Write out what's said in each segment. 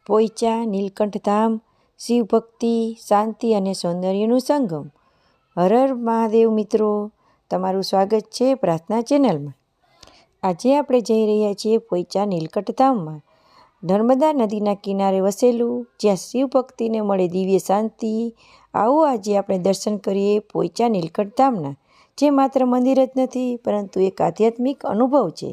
પોઈચા નીલકંઠ ધામ, શિવભક્તિ, શાંતિ અને સૌંદર્યનું સંગમ. હર હર મહાદેવ મિત્રો, તમારું સ્વાગત છે પ્રાર્થના ચેનલમાં. આજે આપણે જઈ રહ્યા છીએ પોઈચા નીલકંઠ ધામમાં. નર્મદા નદીના કિનારે વસેલું, જ્યાં શિવભક્તિને મળે દિવ્ય શાંતિ. આવો આજે આપણે દર્શન કરીએ પોઈચા નીલકંઠ ધામના, જે માત્ર મંદિર જ નથી પરંતુ એક આધ્યાત્મિક અનુભવ છે.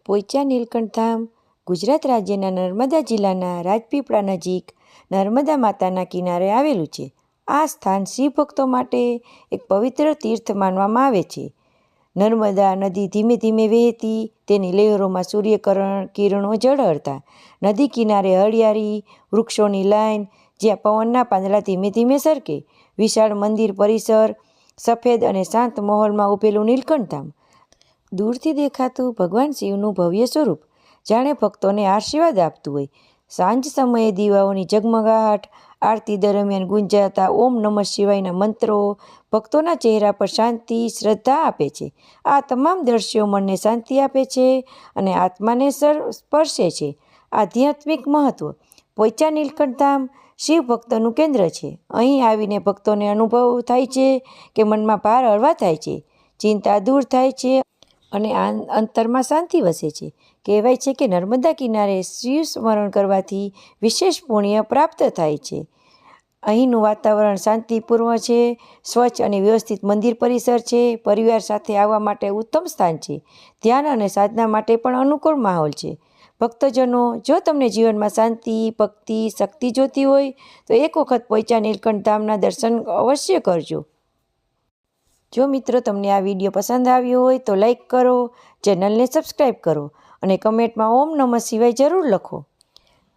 પોઈચા નીલકંઠ ધામ ગુજરાત રાજ્યના નર્મદા જિલ્લાના રાજપીપળા નજીક નર્મદા માતાના કિનારે આવેલું છે. આ સ્થાન શિવ ભક્તો માટે એક પવિત્ર તીર્થ માનવામાં આવે છે. નર્મદા નદી ધીમે ધીમે વહેતી, તેની લહેરોમાં કિરણો ઝળહળતા. નદી કિનારે હરિયાળી, વૃક્ષોની લાઈન, જ્યાં પવનના પાંદડા ધીમે ધીમે સરકે. વિશાળ મંદિર પરિસર, સફેદ અને શાંત માહોલમાં ઊભેલું નીલકંઠ ધામ. દૂરથી દેખાતું ભગવાન શિવનું ભવ્ય સ્વરૂપ જાણે ભક્તોને આશીર્વાદ આપતું હોય. સાંજ સમયે દીવાઓની ઝગમગાહટ, આરતી દરમિયાન ગુંજાતા ઓમ નમઃ શિવાયના મંત્રો ભક્તોના ચહેરા પર શાંતિ, શ્રદ્ધા આપે છે. આ તમામ દ્રશ્યો મનને શાંતિ આપે છે અને આત્માને સ્પર્શે છે. આધ્યાત્મિક મહત્વ: પોઈચા નીલકંઠ ધામ શિવ ભક્તોનું કેન્દ્ર છે. અહીં આવીને ભક્તોને અનુભવ થાય છે કે મનમાં ભાર હળવા થાય છે, ચિંતા દૂર થાય છે અને અંતરમાં શાંતિ વસે છે. કહેવાય છે કે નર્મદા કિનારે શિવ સ્મરણ કરવાથી વિશેષ પુણ્ય પ્રાપ્ત થાય છે. અહીંનું વાતાવરણ શાંતિપૂર્ણ છે, સ્વચ્છ અને વ્યવસ્થિત મંદિર પરિસર છે. પરિવાર સાથે આવવા માટે ઉત્તમ સ્થાન છે. ધ્યાન અને સાધના માટે પણ અનુકૂળ માહોલ છે. ભક્તજનો, જો તમને જીવનમાં શાંતિ, ભક્તિ, શક્તિ જોતી હોય તો એક વખત પોઈચા નીલકંઠ ધામના દર્શન અવશ્ય કરજો. જો મિત્રો તમને આ વિડીયો પસંદ આવ્યો હોય તો લાઈક કરો, ચેનલને સબસ્ક્રાઈબ કરો અને કમેન્ટમાં ઓમ નમઃ શિવાય જરૂર લખો.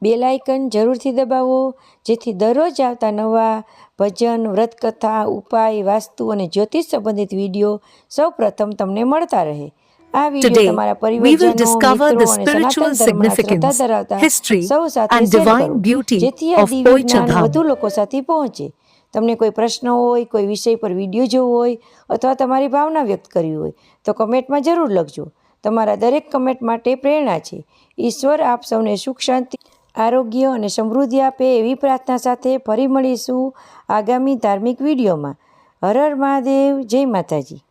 બેલ આઇકન જરૂરથી દબાવો, જેથી દરરોજ આવતા નવા ભજન, વ્રતકથા, ઉપાય, વાસ્તુ અને જ્યોતિષ સંબંધિત વિડીયો સૌ પ્રથમ તમને મળતા રહે. આ વિડીયો તમારા પરિવારજનો, મિત્રો અને સનાતન ધર્મના શ્રદ્ધા ધરાવતા સૌ સાથે શેર કરો, જેથી આ દિવ્ય જ્ઞાન વધુ લોકો સાથે પહોંચે. તમને કોઈ પ્રશ્ન હોય, કોઈ વિષય પર વિડીયો જોવો હોય અથવા તમારી ભાવના વ્યક્ત કરવી હોય તો કમેન્ટમાં જરૂર લખજો. તમારા દરેક કમેન્ટ માટે પ્રેરણા છે. ઈશ્વર આપ સૌને સુખ, શાંતિ, આરોગ્ય અને સમૃદ્ધિ આપે એવી પ્રાર્થના સાથે ફરી મળીશું આગામી ધાર્મિક વિડીયોમાં. હર હર મહાદેવ, જય માતાજી.